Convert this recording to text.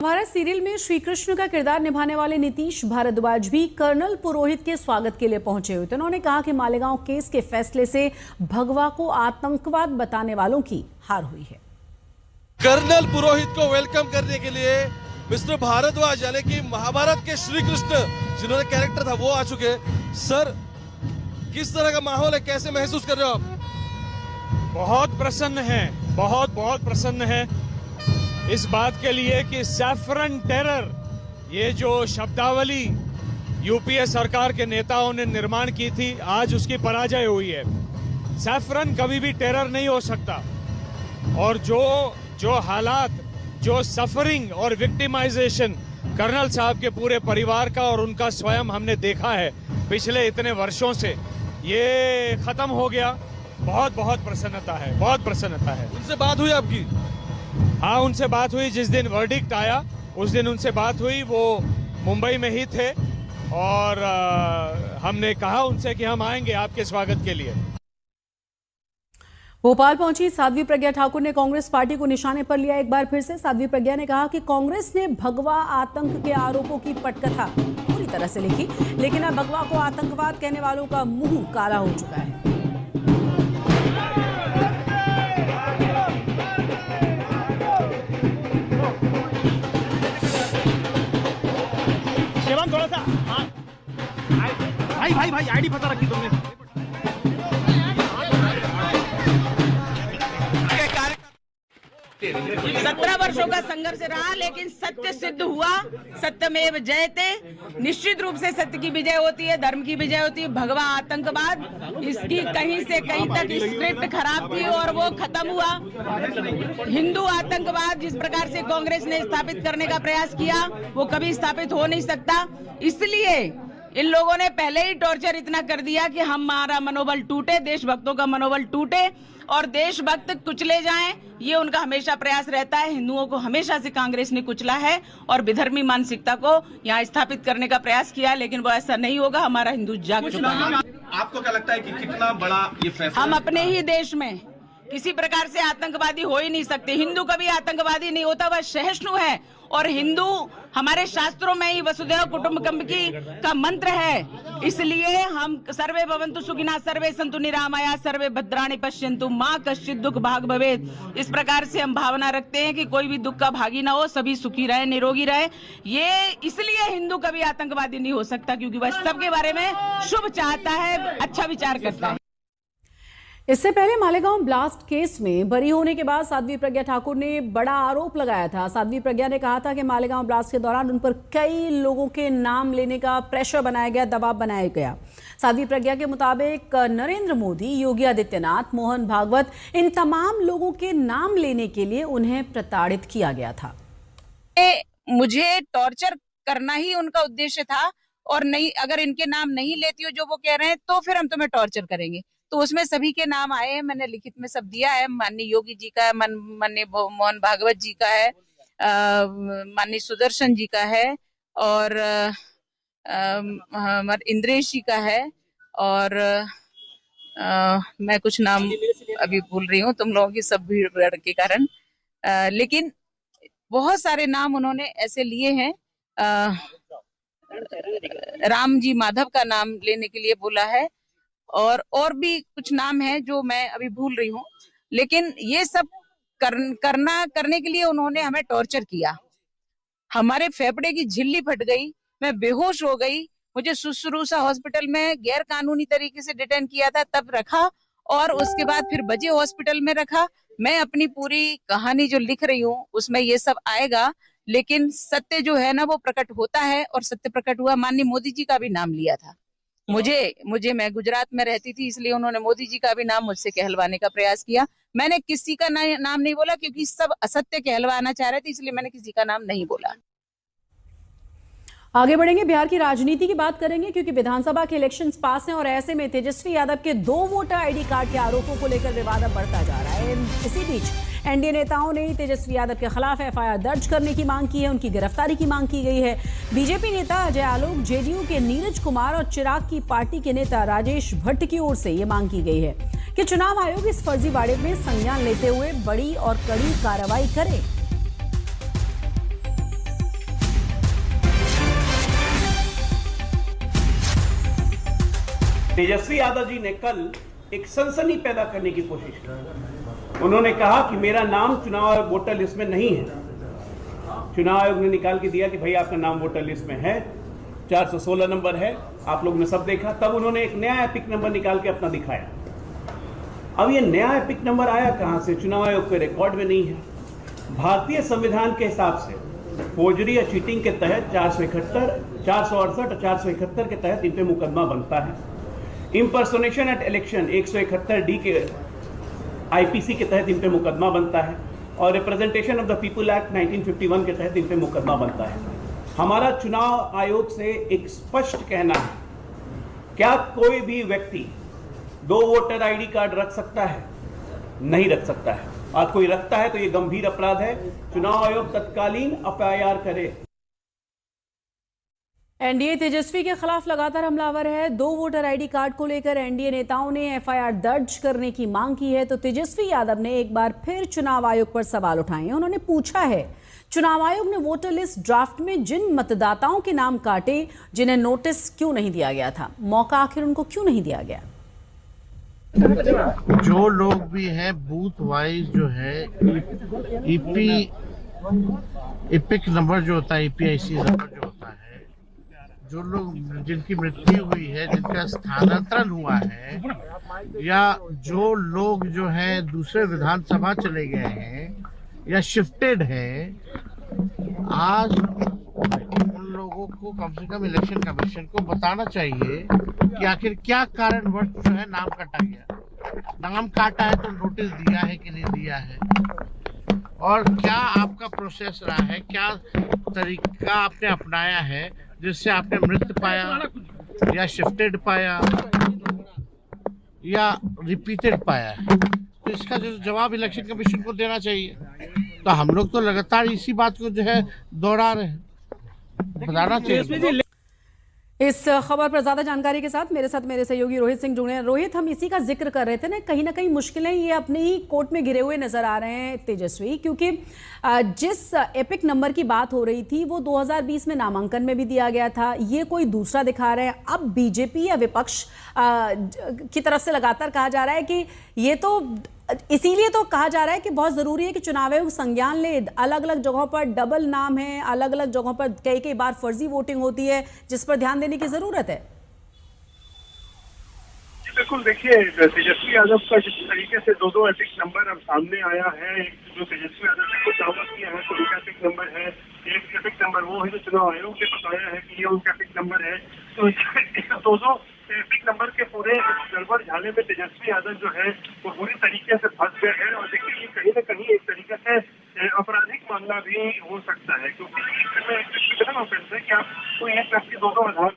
हमारे सीरियल में श्री कृष्ण का किरदार निभाने वाले नीतीश भारद्वाज भी कर्नल पुरोहित के स्वागत के लिए पहुंचे हुए थे। उन्होंने कहा कि मालेगांव केस के फैसले से भगवा को आतंकवाद बताने वालों की हार हुई है। कर्नल पुरोहित को वेलकम करने के लिए मिस्टर भारद्वाज यानी कि महाभारत के श्री कृष्ण जिन्होंने कैरेक्टर था वो आ चुके। सर, किस तरह का माहौल है, कैसे महसूस कर रहे हो आप? बहुत प्रसन्न है, बहुत प्रसन्न है इस बात के लिए कि सैफरन टेरर, ये जो शब्दावली यूपीए सरकार के नेताओं ने निर्माण की थी, आज उसकी पराजय हुई है। सैफरन कभी भी टेरर नहीं हो सकता। और जो हालात, जो सफरिंग और विक्टिमाइजेशन कर्नल साहब के पूरे परिवार का और उनका स्वयं हमने देखा है पिछले इतने वर्षों से, ये खत्म हो गया। बहुत प्रसन्नता है, बहुत प्रसन्नता है। उनसे बात हुई आपकी? हाँ, उनसे बात हुई। जिस दिन वर्डिक्ट आया उस दिन उनसे बात हुई। वो मुंबई में ही थे और हमने कहा उनसे कि हम आएंगे आपके स्वागत के लिए। भोपाल पहुंची साध्वी प्रज्ञा ठाकुर ने कांग्रेस पार्टी को निशाने पर लिया एक बार फिर से। साध्वी प्रज्ञा ने कहा कि कांग्रेस ने भगवा आतंक के आरोपों की पटकथा पूरी तरह से लिखी, लेकिन अब भगवा को आतंकवाद कहने वालों का मुंह काला हो चुका है। थोड़ा सा भाई आईडी पता रखी तुमने। 17 वर्षों का संघर्ष रहा, लेकिन सत्य सिद्ध हुआ। सत्यमेव जयते। निश्चित रूप से सत्य की विजय होती है, धर्म की विजय होती है। भगवा आतंकवाद, इसकी कहीं से कहीं तक स्क्रिप्ट खराब थी और वो खत्म हुआ। हिंदू आतंकवाद जिस प्रकार से कांग्रेस ने स्थापित करने का प्रयास किया, वो कभी स्थापित हो नहीं सकता। इसलिए इन लोगों ने पहले ही टॉर्चर इतना कर दिया कि हमारा मनोबल टूटे, देशभक्तों का मनोबल टूटे और देशभक्त कुचले जाएं। ये उनका हमेशा प्रयास रहता है। हिंदुओं को हमेशा से कांग्रेस ने कुचला है और विधर्मी मानसिकता को यहाँ स्थापित करने का प्रयास किया, लेकिन वो ऐसा नहीं होगा। हमारा हिंदू जाग चुका है। आपको क्या लगता है कि कितना बड़ा ये फैसला? हम अपने ही देश में किसी प्रकार से आतंकवादी हो ही नहीं सकते। हिंदू कभी आतंकवादी नहीं होता, वह सहिष्णु है। और हिंदू हमारे शास्त्रों में ही वसुधैव कुटुंबकम का मंत्र है। इसलिए हम सर्वे भवन्तु सुखिनः, सर्वे सन्तु निरामया, सर्वे भद्राणि पश्यन्तु, मां कश्चित् दुःख भाग् भवेत्। इस प्रकार से हम भावना रखते हैं कि कोई भी दुख का भागी ना हो, सभी सुखी रहे, निरोगी रहे। ये इसलिए हिंदू कभी आतंकवादी नहीं हो सकता, क्योंकि वह सबके बारे में शुभ चाहता है, अच्छा विचार करता है। इससे पहले मालेगांव ब्लास्ट केस में बरी होने के बाद साध्वी प्रज्ञा ठाकुर ने बड़ा आरोप लगाया था। साध्वी प्रज्ञा ने कहा था कि मालेगांव ब्लास्ट के दौरान उन पर कई लोगों के नाम लेने का प्रेशर बनाया गया, दबाव बनाया गया। साध्वी प्रज्ञा के मुताबिक नरेंद्र मोदी, योगी आदित्यनाथ, मोहन भागवत, इन तमाम लोगों के नाम लेने के लिए उन्हें प्रताड़ित किया गया था। मुझे टॉर्चर करना ही उनका उद्देश्य था और नहीं, अगर इनके नाम नहीं लेती हो जो वो कह रहे हैं तो फिर हम तुम्हें टॉर्चर करेंगे। तो उसमें सभी के नाम आए हैं, मैंने लिखित में सब दिया है। माननीय योगी जी का है, माननीय मोहन भागवत जी का है, माननीय सुदर्शन जी का है और हमारे इंद्रेश जी का है और मैं कुछ नाम अभी भूल रही हूँ तुम लोगों की सब भीड़ के कारण, लेकिन बहुत सारे नाम उन्होंने ऐसे लिए हैं। राम जी माधव का नाम लेने के लिए बोला है और भी कुछ नाम है जो मैं अभी भूल रही हूँ, लेकिन ये सब करने के लिए उन्होंने हमें टॉर्चर किया। हमारे फेफड़े की झिल्ली फट गई, मैं बेहोश हो गई। मुझे सुसरूसा हॉस्पिटल में गैर कानूनी तरीके से डिटेन किया था, तब रखा और उसके बाद फिर बजे हॉस्पिटल में रखा। मैं अपनी पूरी कहानी जो लिख रही हूँ उसमें ये सब आएगा, लेकिन सत्य जो है ना वो प्रकट होता है और सत्य प्रकट हुआ। माननीय मोदी जी का भी नाम लिया था। मुझे मैं गुजरात में रहती थी, इसलिए उन्होंने मोदी जी का भी नाम मुझसे कहलवाने का प्रयास किया। मैंने किसी का नाम नहीं बोला, क्योंकि सब असत्य कहलवाना चाह रहे थे, इसलिए मैंने किसी का नाम नहीं बोला। आगे बढ़ेंगे, बिहार की राजनीति की बात करेंगे, क्योंकि विधानसभा के इलेक्शंस पास हैं और ऐसे में तेजस्वी यादव के 2 वोटर आईडी कार्ड के आरोपों को लेकर विवाद अब बढ़ता जा रहा है। इसी बीच एनडीए नेताओं ने तेजस्वी यादव के खिलाफ एफआईआर दर्ज करने की मांग की है, उनकी गिरफ्तारी की मांग की गई है। बीजेपी नेता अजय आलोक, जेडीयू के नीरज कुमार और चिराग की पार्टी के नेता राजेश भट्ट की ओर से ये मांग की गई है कि चुनाव आयोग इस फर्जीवाड़े में संज्ञान लेते हुए बड़ी और कड़ी कार्रवाई करे। तेजस्वी यादव जी ने कल एक सनसनी पैदा करने की कोशिश की। उन्होंने कहा कि मेरा नाम चुनाव आयोग वोटर लिस्ट में नहीं है। चुनाव आयोग ने निकाल के दिया कि भाई आपका नाम वोटर लिस्ट में है, 416 नंबर है, आप लोग ने सब देखा। तब उन्होंने एक नया एपिक नंबर निकाल के अपना दिखाया। अब ये नया एपिक नंबर आया कहां से? चुनाव आयोग के रिकॉर्ड में नहीं है। भारतीय संविधान के हिसाब से फोर्जरी या चीटिंग के तहत 468 और 471 के तहत इन पे मुकदमा बनता है। इम्पर्सोनेशन एट इलेक्शन 171D के आईपीसी के तहत इन पे मुकदमा बनता है और representation of the people act 1951 के तहत इन पे मुकदमा बनता है। हमारा चुनाव आयोग से एक स्पष्ट कहना है, क्या कोई भी व्यक्ति 2 वोटर आईडी कार्ड रख सकता है? नहीं रख सकता है, और कोई रखता है तो ये गंभीर अपराध है। चुनाव आयोग तत्कालीन एफआईआर करे। एनडीए तेजस्वी के खिलाफ लगातार हमलावर है। 2 वोटर आईडी कार्ड को लेकर एनडीए नेताओं ने एफआईआर दर्ज करने की मांग की है, तो तेजस्वी यादव ने एक बार फिर चुनाव आयोग पर सवाल उठाए हैं। उन्होंने पूछा है, चुनाव आयोग ने वोटर लिस्ट ड्राफ्ट में जिन मतदाताओं के नाम काटे जिन्हें नोटिस क्यों नहीं दिया गया था, मौका आखिर उनको क्यों नहीं दिया गया? जो लोग भी हैं बूथ वाइज जो है एपिक नंबर जो होता है, ईपीआईसी नंबर जो होता है, जो लोग जिनकी मृत्यु हुई है, जिनका स्थानांतरण हुआ है, या जो लोग जो है दूसरे विधानसभा चले गए हैं या शिफ्टेड हैं, आज उन लोगों को कम से कम इलेक्शन कमीशन को बताना चाहिए कि आखिर क्या कारणवश जो है नाम काटा गया। नाम काटा है तो नोटिस दिया है कि नहीं दिया है, और क्या आपका प्रोसेस रहा है, क्या तरीका आपने अपनाया है जिससे आपने मृत पाया या शिफ्टेड पाया या रिपीटेड पाया है। तो इसका जो जवाब इलेक्शन कमीशन को देना चाहिए। तो हम लोग तो लगातार इसी बात को जो है दोहरा रहे हैं, बताना चाहिए। इस खबर पर ज्यादा जानकारी के साथ मेरे सहयोगी रोहित सिंह जुड़े हैं। रोहित, हम इसी का जिक्र कर रहे थे ना कहीं मुश्किलें ये अपने ही कोर्ट में घिरे हुए नजर आ रहे हैं तेजस्वी, क्योंकि जिस एपिक नंबर की बात हो रही थी वो 2020 में नामांकन में भी दिया गया था, ये कोई दूसरा दिखा रहे हैं। अब बीजेपी या विपक्ष की तरफ से लगातार कहा जा रहा है कि ये तो इसीलिए तो कहा जा रहा है कि बहुत जरूरी है कि चुनाव आयोग संज्ञान ले। अलग अलग जगहों पर डबल नाम है, अलग अलग जगहों पर कई बार फर्जी वोटिंग होती है, जिस पर ध्यान देने की जरूरत है। बिल्कुल, देखिए तेजस्वी यादव का जिस तरीके से 2 एपिक नंबर अब सामने आया है, जो तेजस्वी यादव ने खुद दावा किया है तो उनका एपिक नंबर है, एक एपिक नंबर वो है जो चुनाव आयोग ने बताया है कि ये उनका एपिक नंबर है। तो 2 एपिक नंबर के पूरे गड़बड़ झाले में तेजस्वी यादव जो है वो पूरी तरीके से फंस गए हैं। और देखिए ये कहीं न कहीं एक तरीके से आपराधिक मामला भी हो सकता है, क्योंकि इसमें ऑफेंस है कि आप कोई एक व्यक्ति 2 आधार